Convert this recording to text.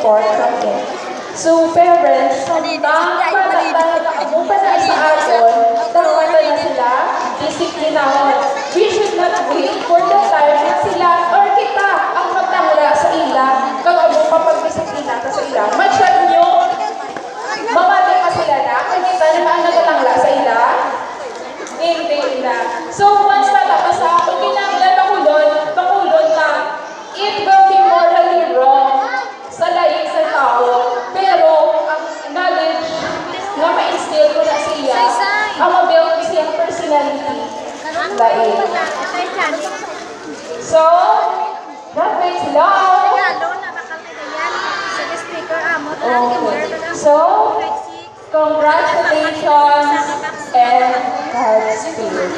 support from them. So, parents, samtang amo pa na sa aton, dapat na sila, disiplinahon. We should not wait for the time na sila or kita ang magtangla sa ila. Kung amo pa pag-disiplina ka sa ila, matsyad nyo, mamali pa sila na, kung kita naman nagatangla sa ila, hindi na. So, once natapos sa ako, kinanglan pakulon na, it will be morally wrong sa laing sa tao. Pero, ang knowledge na ma-instill ko na siya, ang mabuild ko siyang personality. Laing. So, God makes love. Okay. So, congratulations and Godspeed.